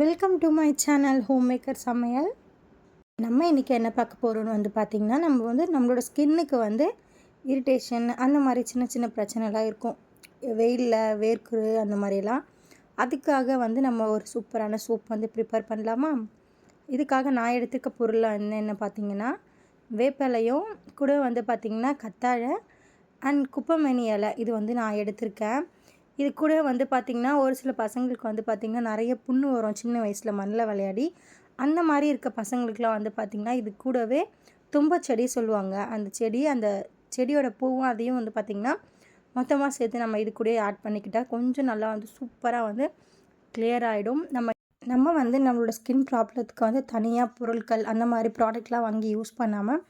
Welcome to my channel home maker சமையல். நம்ம இன்றைக்கி என்ன பார்க்க போகிறோன்னு பார்த்திங்கன்னா, நம்மளோட ஸ்கின்னுக்கு இரிட்டேஷன் அந்த மாதிரி சின்ன சின்ன பிரச்சனைலாம் இருக்கும். வெயிலில் வேர்க்குரு அந்த மாதிரிலாம். அதுக்காக நம்ம ஒரு சூப்பரான சோப் ப்ரிப்பேர் பண்ணலாமா? இதுக்காக நான் எடுத்துக்க பொருள் என்னென்ன பார்த்திங்கன்னா, வேப்பிலையும் கூட பார்த்திங்கன்னா கத்தாழை அண்ட் குப்பைமேனி இலை இது நான் எடுத்திருக்கேன். இது கூட பார்த்திங்கன்னா ஒரு சில பசங்களுக்கு பார்த்திங்கன்னா நிறைய புண்ணு வரும் சின்ன வயசில் மண்ணில் விளையாடி. அந்த மாதிரி இருக்க பசங்களுக்குலாம் பார்த்திங்கன்னா இது கூடவே தும்பச்செடி சொல்லுவாங்க. அந்த செடியோட பூவும் அதையும் பார்த்திங்கன்னா மொத்தமாக சேர்த்து நம்ம இது கூட ஆட் பண்ணிக்கிட்டால் கொஞ்சம் நல்லா சூப்பராக கிளியர் ஆகிடும். நம்ம நம்மளோட ஸ்கின் ப்ராப்ளத்துக்கு தனியாக பொருட்கள் அந்த மாதிரி ப்ராடக்ட்லாம் வாங்கி யூஸ் பண்ணாமல்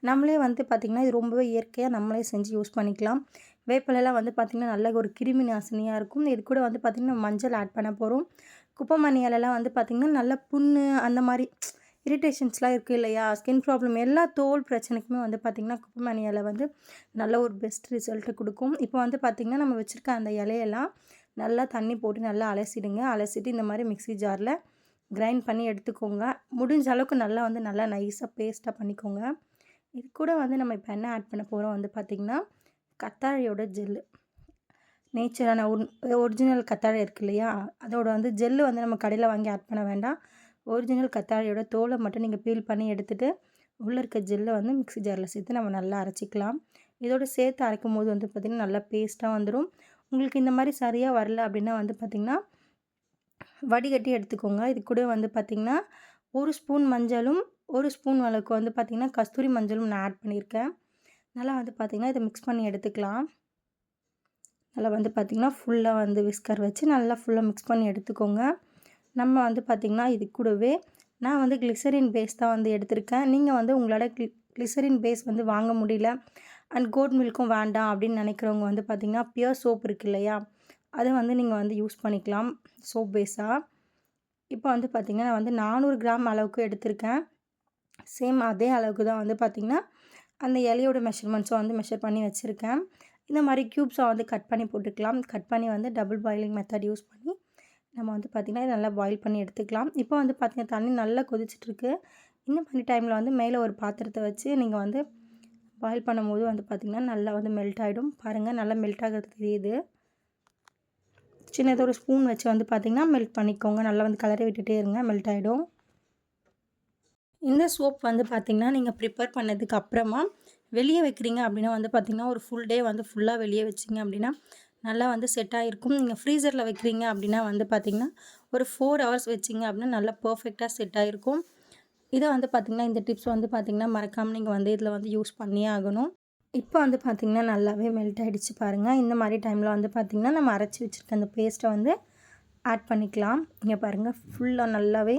நம்மளே பார்த்திங்கன்னா இது ரொம்பவே இயற்கையாக நம்மளே செஞ்சு யூஸ் பண்ணிக்கலாம். வேப்பிலெலாம் பார்த்திங்கன்னா நல்ல ஒரு கிருமி நாசினியாக இருக்கும். இது கூட பார்த்திங்கன்னா மஞ்சள் ஆட் பண்ண போகிறோம். குப்பைமேனி இலைலாம் பார்த்திங்கன்னா நல்ல புண்ணு அந்த மாதிரி இரிட்டேஷன்ஸ்லாம் இருக்குது இல்லையா, ஸ்கின் ப்ராப்ளம் எல்லா தோல் பிரச்சனைக்குமே பார்த்திங்கன்னா குப்பைமேனி இலை நல்ல ஒரு பெஸ்ட் ரிசல்ட்டு கொடுக்கும். இப்போ பார்த்திங்கன்னா நம்ம வச்சுருக்க அந்த இலையெல்லாம் நல்லா தண்ணி போட்டு நல்லா அலசிடுங்க. அலசிட்டு இந்த மாதிரி மிக்ஸி ஜாரில் கிரைண்ட் பண்ணி எடுத்துக்கோங்க. முடிஞ்ச அளவுக்கு நல்லா நைஸாக பேஸ்ட்டாக பண்ணிக்கோங்க. இது கூட நம்ம இப்போ என்ன ஆட் பண்ண போகிறோம் பார்த்திங்கன்னா கத்தாழையோட ஜெல்லு. நேச்சரான ஒரிஜினல் கத்தாழை இருக்குது இல்லையா, அதோட ஜெல்லு நம்ம கடையில் வாங்கி ஆட் பண்ண வேண்டாம். ஒரிஜினல் கத்தாழையோட தோலை மட்டும் நீங்கள் பீல் பண்ணி எடுத்துகிட்டு உள்ளே இருக்க ஜெல்லை மிக்ஸி ஜாரில் சேர்த்து நம்ம நல்லா அரைச்சிக்கலாம். இதோடு சேர்த்து அரைக்கும் போது பார்த்திங்கன்னா நல்லா பேஸ்ட்டாக வந்துடும். உங்களுக்கு இந்த மாதிரி சரியாக வரல அப்படின்னா பார்த்திங்கன்னா வடிகட்டி எடுத்துக்கோங்க. இது கூட பார்த்திங்கன்னா 1 ஸ்பூன் மஞ்சளும் 1 ஸ்பூன் அளவுக்கு பார்த்திங்கன்னா கஸ்தூரி மஞ்சளும் நான் ஆட் பண்ணியிருக்கேன். நல்லா பார்த்திங்கன்னா இதை மிக்ஸ் பண்ணி எடுத்துக்கலாம். நல்லா பார்த்திங்கன்னா ஃபுல்லாக விஸ்கர் வச்சு நல்லா ஃபுல்லாக மிக்ஸ் பண்ணி எடுத்துக்கோங்க. நம்ம பார்த்திங்கன்னா இது கூடவே நான் கிளிசரின் பேஸ் தான் எடுத்திருக்கேன். நீங்கள் உங்களோட கிளிசரின் பேஸ் வாங்க முடியல அண்ட் கோட் மில்க்கும் வேண்டாம் அப்படின்னு நினைக்கிறவங்க பார்த்திங்கன்னா பியூர் சோப் இருக்குது இல்லையா, அதை நீங்கள் யூஸ் பண்ணிக்கலாம் சோப் பேஸாக. இப்போ பார்த்திங்கன்னா நான் 400 கிராம் அளவுக்கு எடுத்திருக்கேன். சேம் அதே அளவுக்கு தான் பார்த்திங்கன்னா அந்த இலையோட மெஷர்மெண்ட்ஸும் மெஷர் பண்ணி வச்சுருக்கேன். இந்த மாதிரி க்யூப்ஸாக கட் பண்ணி போட்டுக்கலாம். கட் பண்ணி டபுள் பாயிலிங் மெத்தட் யூஸ் பண்ணி நம்ம பார்த்திங்கன்னா இதை நல்லா பாயில் பண்ணி எடுத்துக்கலாம். இப்போ பார்த்திங்கன்னா தண்ணி நல்லா கொதிச்சிட்ருக்கு. இந்த மாதிரி டைமில் மேலே ஒரு பாத்திரத்தை வச்சு நீங்கள் பாயில் பண்ணும்போது பார்த்திங்கன்னா நல்லா மெல்ட் ஆகிடும். பாருங்கள் நல்லா மெல்ட் ஆகிறது தெரியுது. சின்னதாக ஒரு ஸ்பூன் வச்சு பார்த்திங்கன்னா மெல்ட் பண்ணிக்கோங்க. நல்லா கலரை விட்டுட்டே இருங்க, மெல்ட் ஆகிடும். இந்த சோப் பார்த்திங்கன்னா நீங்கள் ப்ரிப்பேர் பண்ணதுக்கு அப்புறமா வெளியே வைக்கிறீங்க அப்படின்னா பார்த்திங்கன்னா ஒரு ஃபுல் டே ஃபுல்லாக வெளியே வச்சிங்க அப்படின்னா நல்லா செட் ஆகிருக்கும். நீங்கள் ஃப்ரீசரில் வைக்கிறீங்க அப்படின்னா பார்த்திங்கன்னா ஒரு 4 ஹவர்ஸ் வச்சிங்க அப்படின்னா நல்லா பர்ஃபெக்டாக செட் ஆகிருக்கும். இதை பார்த்திங்கன்னா இந்த டிப்ஸ் பார்த்திங்கன்னா மறக்காமல் நீங்கள் இதில் யூஸ் பண்ணியே ஆகணும். இப்போ பார்த்திங்கன்னா நல்லாவே மெல்ட் ஆகிடுச்சு பாருங்கள். இந்த மாதிரி டைமில் பார்த்திங்கன்னா நம்ம அரைச்சி வச்சுருக்க அந்த பேஸ்ட்டை ஆட் பண்ணிக்கலாம். இங்கே பாருங்கள் ஃபுல்லாக நல்லாவே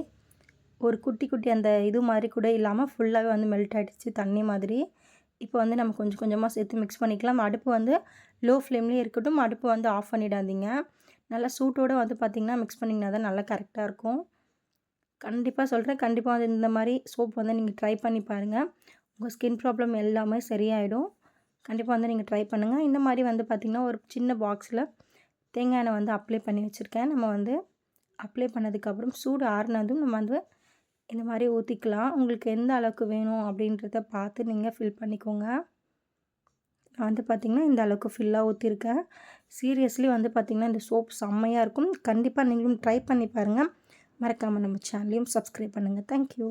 ஒரு குட்டி குட்டி அந்த இது மாதிரி கூட இல்லாமல் ஃபுல்லாகவே மெல்ட் ஆகிடுச்சு தண்ணி மாதிரி. இப்போ நம்ம கொஞ்சம் கொஞ்சமாக சேர்த்து மிக்ஸ் பண்ணிக்கலாம். அடுப்பு லோ ஃப்ளேம்லேயே இருக்கட்டும். அடுப்பு ஆஃப் பண்ணிடாதீங்க. நல்லா சூட்டோடு பார்த்திங்கன்னா மிக்ஸ் பண்ணிங்கன்னா தான் நல்லா கரெக்டாக இருக்கும். கண்டிப்பாக சொல்கிறேன், கண்டிப்பாக இந்த மாதிரி சோப் நீங்கள் ட்ரை பண்ணி பாருங்கள். உங்கள் ஸ்கின் ப்ராப்ளம் எல்லாமே சரியாயிடும். கண்டிப்பாக நீங்கள் ட்ரை பண்ணுங்கள். இந்த மாதிரி பார்த்திங்கன்னா ஒரு சின்ன பாக்ஸில் தேங்காய் எண்ணெய் அப்ளை பண்ணி வச்சுருக்கேன். நம்ம அப்ளை பண்ணதுக்கப்புறம் சூடு ஆறுனதும் நம்ம இந்த மாதிரி ஊற்றிக்கலாம். உங்களுக்கு எந்த அளவுக்கு வேணும் அப்படின்றத பார்த்து நீங்கள் ஃபில் பண்ணிக்கோங்க. நான் பார்த்திங்கன்னா இந்த அளவுக்கு ஃபில்லாக ஊற்றிருக்கேன். சீரியஸ்லி பார்த்திங்கன்னா இந்த சோப் செம்மையாக இருக்கும். கண்டிப்பாக நீங்களும் ட்ரை பண்ணி பாருங்கள். மறக்காமல் நம்ம சேனலையும் சப்ஸ்கிரைப் பண்ணுங்கள். தேங்க்யூ.